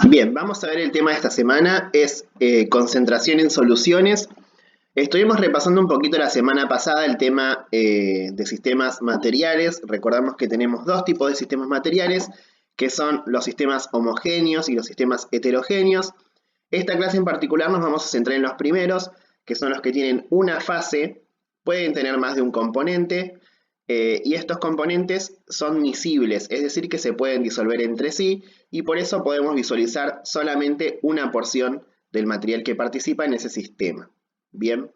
Bien, vamos a ver el tema de esta semana, es concentración en soluciones. Estuvimos repasando un poquito la semana pasada el tema de sistemas materiales. Recordamos que tenemos dos tipos de sistemas materiales, que son los sistemas homogéneos y los sistemas heterogéneos. Esta clase en particular nos vamos a centrar en los primeros, que son los que tienen una fase, pueden tener más de un componente, y estos componentes son miscibles, es decir, que se pueden disolver entre sí, y por eso podemos visualizar solamente una porción del material que participa en ese sistema. Bien,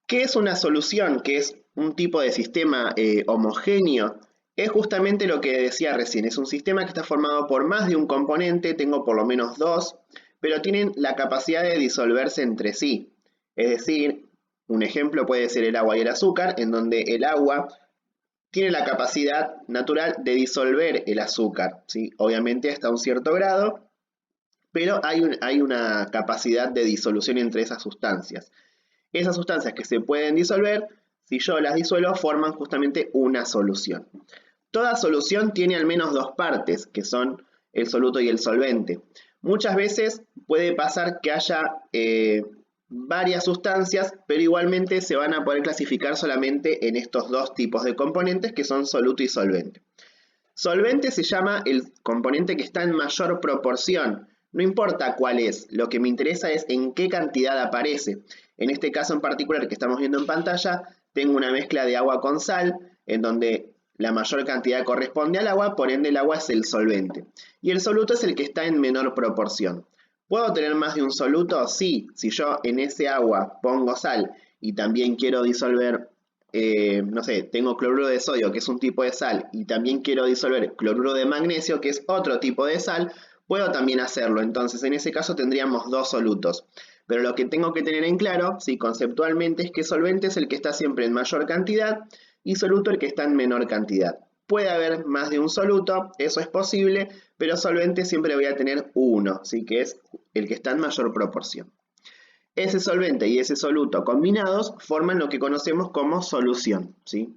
¿qué es una solución? ¿Qué es un tipo de sistema homogéneo? Es justamente lo que decía recién, es un sistema que está formado por más de un componente, tengo por lo menos dos, pero tienen la capacidad de disolverse entre sí. Es decir, un ejemplo puede ser el agua y el azúcar, en donde el agua tiene la capacidad natural de disolver el azúcar, ¿sí? Obviamente hasta un cierto grado, pero hay una capacidad de disolución entre esas sustancias. Esas sustancias que se pueden disolver, si yo las disuelvo, forman justamente una solución. Toda solución tiene al menos dos partes, que son el soluto y el solvente. Muchas veces puede pasar que haya varias sustancias, pero igualmente se van a poder clasificar solamente en estos dos tipos de componentes, que son soluto y solvente. Solvente se llama el componente que está en mayor proporción. No importa cuál es, lo que me interesa es en qué cantidad aparece. En este caso en particular que estamos viendo en pantalla, tengo una mezcla de agua con sal, en donde la mayor cantidad corresponde al agua, por ende el agua es el solvente. Y el soluto es el que está en menor proporción. ¿Puedo tener más de un soluto? Sí, si yo en ese agua pongo sal y también quiero disolver no sé, tengo cloruro de sodio, que es un tipo de sal, y también quiero disolver cloruro de magnesio, que es otro tipo de sal, puedo también hacerlo. Entonces, en ese caso tendríamos dos solutos. Pero lo que tengo que tener en claro, sí, conceptualmente, es que solvente es el que está siempre en mayor cantidad y soluto el que está en menor cantidad. Puede haber más de un soluto, eso es posible, pero solvente siempre voy a tener uno, ¿sí? Que es el que está en mayor proporción. Ese solvente y ese soluto combinados forman lo que conocemos como solución, ¿sí?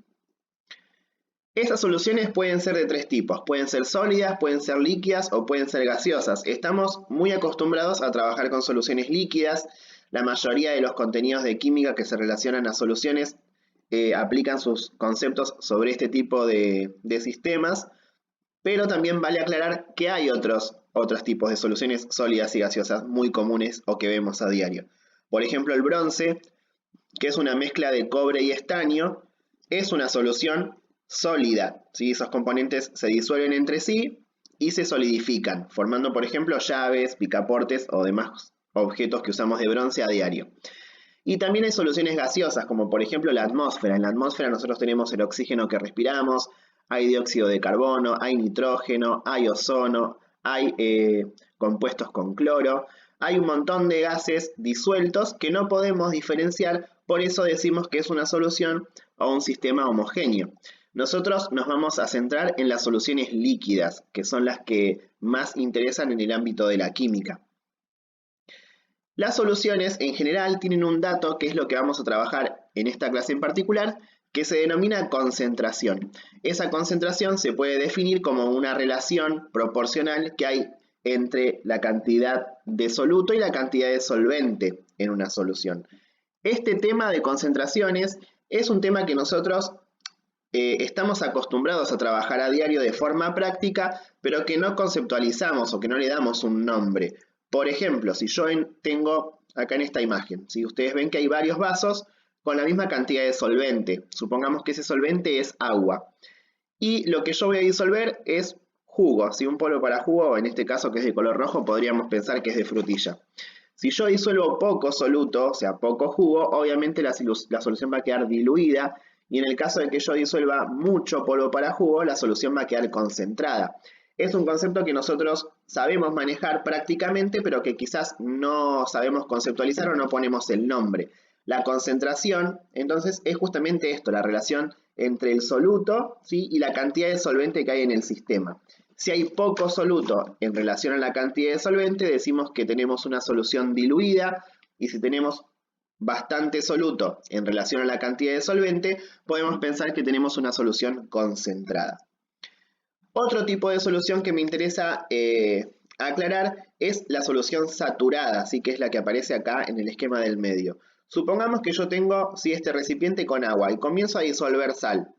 Esas soluciones pueden ser de tres tipos, pueden ser sólidas, pueden ser líquidas o pueden ser gaseosas. Estamos muy acostumbrados a trabajar con soluciones líquidas. La mayoría de los contenidos de química que se relacionan a soluciones aplican sus conceptos sobre este tipo de sistemas, pero también vale aclarar que hay otros tipos de soluciones sólidas y gaseosas muy comunes o que vemos a diario. Por ejemplo, el bronce, que es una mezcla de cobre y estaño, es una solución sólida, ¿sí? Esos componentes se disuelven entre sí y se solidifican, formando, por ejemplo, llaves, picaportes o demás objetos que usamos de bronce a diario. Y también hay soluciones gaseosas, como por ejemplo la atmósfera. En la atmósfera nosotros tenemos el oxígeno que respiramos, hay dióxido de carbono, hay nitrógeno, hay ozono, hay compuestos con cloro, hay un montón de gases disueltos que no podemos diferenciar, por eso decimos que es una solución o un sistema homogéneo. Nosotros nos vamos a centrar en las soluciones líquidas, que son las que más interesan en el ámbito de la química. Las soluciones en general tienen un dato que es lo que vamos a trabajar en esta clase en particular, que se denomina concentración. Esa concentración se puede definir como una relación proporcional que hay entre la cantidad de soluto y la cantidad de solvente en una solución. Este tema de concentraciones es un tema que nosotros estamos acostumbrados a trabajar a diario de forma práctica, pero que no conceptualizamos o que no le damos un nombre. Por ejemplo, si yo tengo acá en esta imagen, si ustedes ven que hay varios vasos con la misma cantidad de solvente, supongamos que ese solvente es agua, y lo que yo voy a disolver es jugo, si un polvo para jugo, en este caso que es de color rojo, podríamos pensar que es de frutilla. Si yo disuelvo poco soluto, o sea, poco jugo, obviamente la solución va a quedar diluida y en el caso de que yo disuelva mucho polvo para jugo, la solución va a quedar concentrada. Es un concepto que nosotros sabemos manejar prácticamente, pero que quizás no sabemos conceptualizar o no ponemos el nombre. La concentración, entonces, es justamente esto, la relación entre el soluto, ¿sí? Y la cantidad de solvente que hay en el sistema. Si hay poco soluto en relación a la cantidad de solvente, decimos que tenemos una solución diluida, y si tenemos bastante soluto en relación a la cantidad de solvente, podemos pensar que tenemos una solución concentrada. Otro tipo de solución que me interesa aclarar es la solución saturada, así que es la que aparece acá en el esquema del medio. Supongamos que yo tengo este recipiente con agua y comienzo a disolver sal.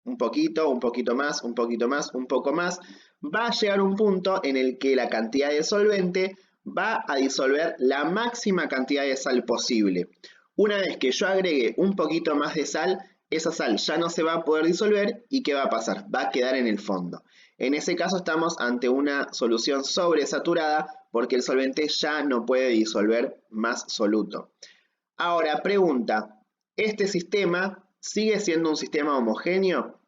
Un poquito más, un poquito más, un poco más. Va a llegar un punto en el que la cantidad de solvente va a disolver la máxima cantidad de sal posible. Una vez que yo agregue un poquito más de sal, esa sal ya no se va a poder disolver y ¿qué va a pasar? Va a quedar en el fondo. En ese caso estamos ante una solución sobresaturada porque el solvente ya no puede disolver más soluto. Ahora, pregunta, ¿este sistema sigue siendo un sistema homogéneo?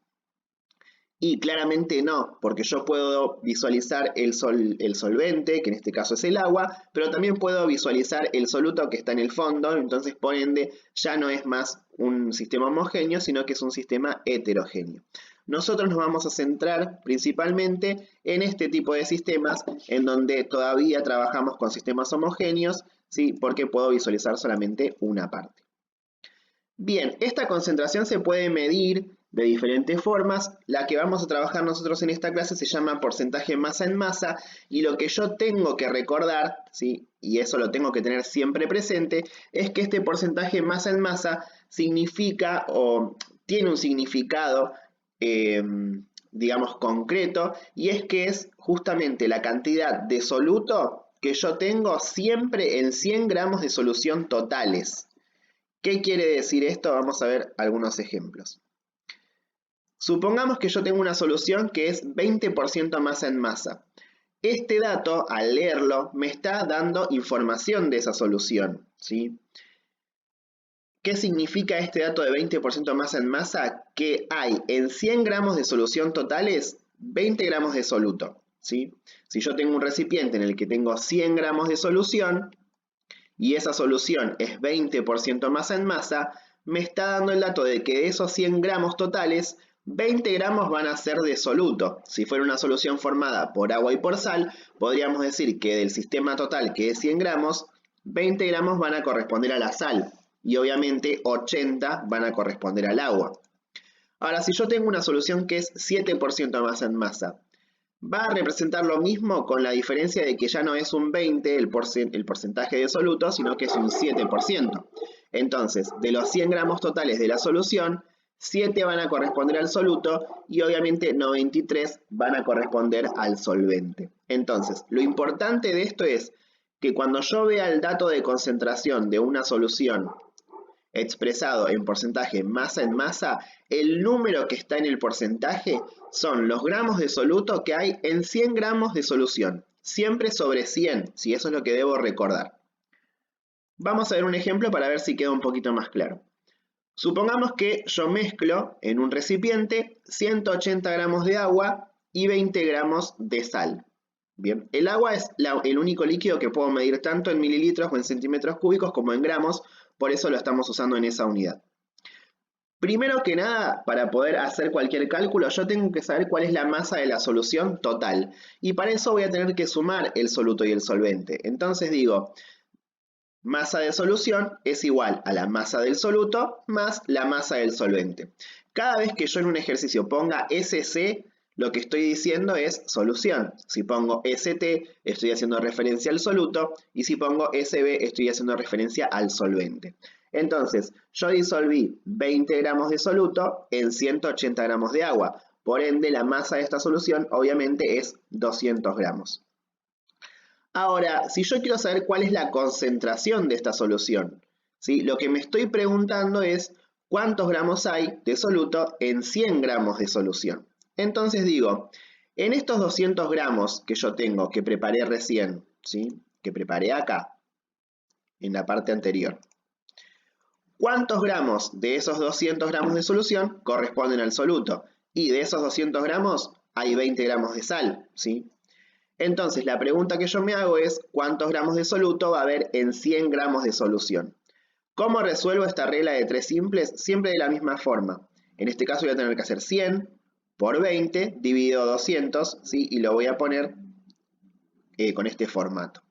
Y claramente no, porque yo puedo visualizar el solvente, que en este caso es el agua, pero también puedo visualizar el soluto que está en el fondo, entonces por ende ya no es más un sistema homogéneo, sino que es un sistema heterogéneo. Nosotros nos vamos a centrar principalmente en este tipo de sistemas, en donde todavía trabajamos con sistemas homogéneos, ¿sí? Porque puedo visualizar solamente una parte. Bien, esta concentración se puede medir de diferentes formas. La que vamos a trabajar nosotros en esta clase se llama porcentaje masa en masa, y lo que yo tengo que recordar, ¿sí? Y eso lo tengo que tener siempre presente, es que este porcentaje masa en masa significa o tiene un significado, digamos, concreto, y es que es justamente la cantidad de soluto que yo tengo siempre en 100 gramos de solución totales. ¿Qué quiere decir esto? Vamos a ver algunos ejemplos. Supongamos que yo tengo una solución que es 20% masa en masa. Este dato, al leerlo, me está dando información de esa solución, ¿sí? ¿Qué significa este dato de 20% masa en masa? Que hay en 100 gramos de solución totales 20 gramos de soluto, ¿sí? Si yo tengo un recipiente en el que tengo 100 gramos de solución, y esa solución es 20% masa en masa, me está dando el dato de que de esos 100 gramos totales, 20 gramos van a ser de soluto. Si fuera una solución formada por agua y por sal, podríamos decir que del sistema total, que es 100 gramos, 20 gramos van a corresponder a la sal y obviamente 80 van a corresponder al agua. Ahora, si yo tengo una solución que es 7% masa en masa, va a representar lo mismo con la diferencia de que ya no es un 20 el porcentaje de soluto, sino que es un 7%. Entonces, de los 100 gramos totales de la solución, 7 van a corresponder al soluto y obviamente 93 van a corresponder al solvente. Entonces, lo importante de esto es que cuando yo vea el dato de concentración de una solución expresado en porcentaje masa en masa, el número que está en el porcentaje son los gramos de soluto que hay en 100 gramos de solución. Siempre sobre 100, si eso es lo que debo recordar. Vamos a ver un ejemplo para ver si queda un poquito más claro. Supongamos que yo mezclo en un recipiente 180 gramos de agua y 20 gramos de sal. Bien, el agua es el único líquido que puedo medir tanto en mililitros o en centímetros cúbicos como en gramos, por eso lo estamos usando en esa unidad. Primero que nada, para poder hacer cualquier cálculo, yo tengo que saber cuál es la masa de la solución total. Y para eso voy a tener que sumar el soluto y el solvente. Entonces digo, masa de solución es igual a la masa del soluto más la masa del solvente. Cada vez que yo en un ejercicio ponga SC, lo que estoy diciendo es solución. Si pongo ST, estoy haciendo referencia al soluto, y si pongo SB, estoy haciendo referencia al solvente. Entonces, yo disolví 20 gramos de soluto en 180 gramos de agua. Por ende, la masa de esta solución obviamente es 200 gramos. Ahora, si yo quiero saber cuál es la concentración de esta solución, ¿sí? Lo que me estoy preguntando es cuántos gramos hay de soluto en 100 gramos de solución. Entonces digo, en estos 200 gramos que yo tengo, que preparé recién, ¿sí? Que preparé acá, en la parte anterior, ¿cuántos gramos de esos 200 gramos de solución corresponden al soluto? Y de esos 200 gramos hay 20 gramos de sal, ¿sí? Entonces, la pregunta que yo me hago es, ¿cuántos gramos de soluto va a haber en 100 gramos de solución? ¿Cómo resuelvo esta regla de 3 simples? Siempre de la misma forma. En este caso voy a tener que hacer 100 por 20 dividido 200, ¿sí? Y lo voy a poner con este formato.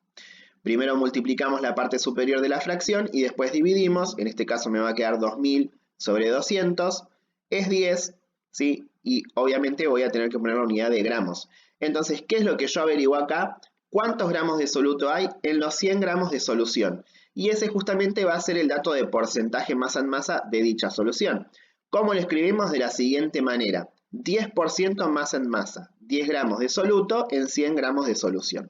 Primero multiplicamos la parte superior de la fracción y después dividimos. En este caso me va a quedar 2000 sobre 200, es 10, ¿sí? Y obviamente voy a tener que poner la unidad de gramos. Entonces, ¿qué es lo que yo averiguo acá? ¿Cuántos gramos de soluto hay en los 100 gramos de solución? Y ese justamente va a ser el dato de porcentaje masa en masa de dicha solución. ¿Cómo lo escribimos? De la siguiente manera. 10% masa en masa, 10 gramos de soluto en 100 gramos de solución.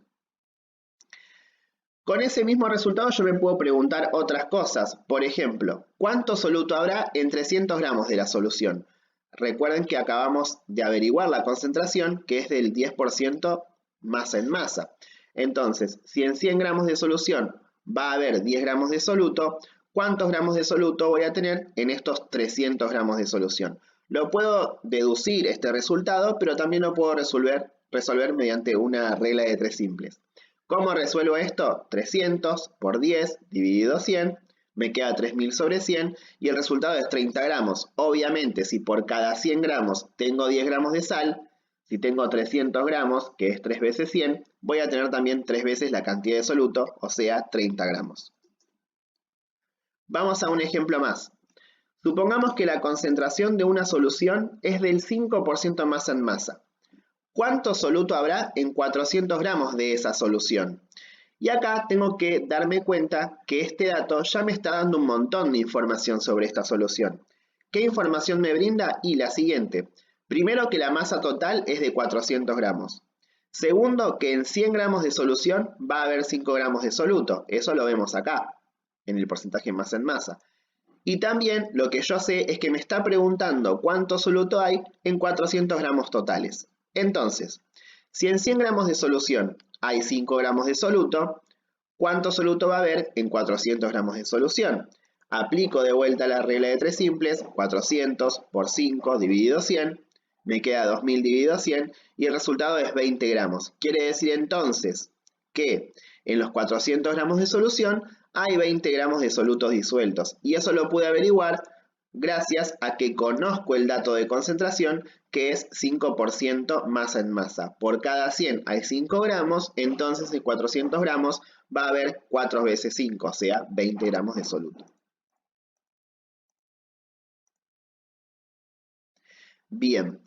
Con ese mismo resultado yo me puedo preguntar otras cosas. Por ejemplo, ¿cuánto soluto habrá en 300 gramos de la solución? Recuerden que acabamos de averiguar la concentración, que es del 10% masa en masa. Entonces, si en 100 gramos de solución va a haber 10 gramos de soluto, ¿cuántos gramos de soluto voy a tener en estos 300 gramos de solución? Lo puedo deducir este resultado, pero también lo puedo resolver mediante una regla de tres simples. ¿Cómo resuelvo esto? 300 por 10 dividido 100, me queda 3000 sobre 100 y el resultado es 30 gramos. Obviamente, si por cada 100 gramos tengo 10 gramos de sal, si tengo 300 gramos, que es 3 veces 100, voy a tener también 3 veces la cantidad de soluto, o sea, 30 gramos. Vamos a un ejemplo más. Supongamos que la concentración de una solución es del 5% masa en masa. ¿Cuánto soluto habrá en 400 gramos de esa solución? Y acá tengo que darme cuenta que este dato ya me está dando un montón de información sobre esta solución. ¿Qué información me brinda? Y la siguiente. Primero, que la masa total es de 400 gramos. Segundo, que en 100 gramos de solución va a haber 5 gramos de soluto. Eso lo vemos acá, en el porcentaje masa en masa. Y también lo que yo sé es que me está preguntando cuánto soluto hay en 400 gramos totales. Entonces, si en 100 gramos de solución hay 5 gramos de soluto, ¿cuánto soluto va a haber en 400 gramos de solución? Aplico de vuelta la regla de tres simples, 400 por 5 dividido 100, me queda 2000 dividido 100 y el resultado es 20 gramos. Quiere decir entonces que en los 400 gramos de solución hay 20 gramos de solutos disueltos y eso lo pude averiguar gracias a que conozco el dato de concentración, que es 5% masa en masa. Por cada 100 hay 5 gramos, entonces en 400 gramos va a haber 4 veces 5, o sea, 20 gramos de soluto. Bien,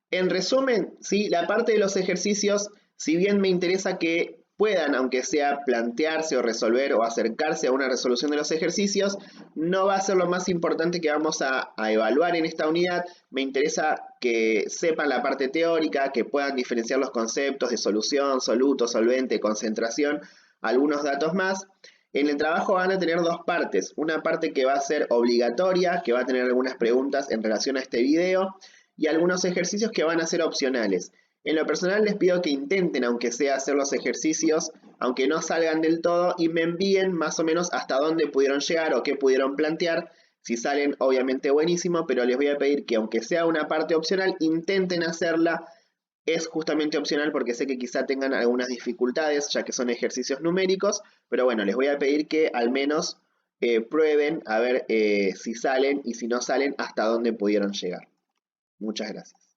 en resumen, ¿sí? La parte de los ejercicios, si bien me interesa que puedan, aunque sea plantearse o resolver o acercarse a una resolución de los ejercicios, no va a ser lo más importante que vamos a evaluar en esta unidad. Me interesa que sepan la parte teórica, que puedan diferenciar los conceptos de solución, soluto, solvente, concentración, algunos datos más. En el trabajo van a tener dos partes, una parte que va a ser obligatoria, que va a tener algunas preguntas en relación a este video, y algunos ejercicios que van a ser opcionales. En lo personal les pido que intenten, aunque sea hacer los ejercicios, aunque no salgan del todo, y me envíen más o menos hasta dónde pudieron llegar o qué pudieron plantear. Si salen, obviamente buenísimo, pero les voy a pedir que aunque sea una parte opcional, intenten hacerla. Es justamente opcional porque sé que quizá tengan algunas dificultades, ya que son ejercicios numéricos, pero bueno, les voy a pedir que al menos prueben a ver si salen y si no salen, hasta dónde pudieron llegar. Muchas gracias.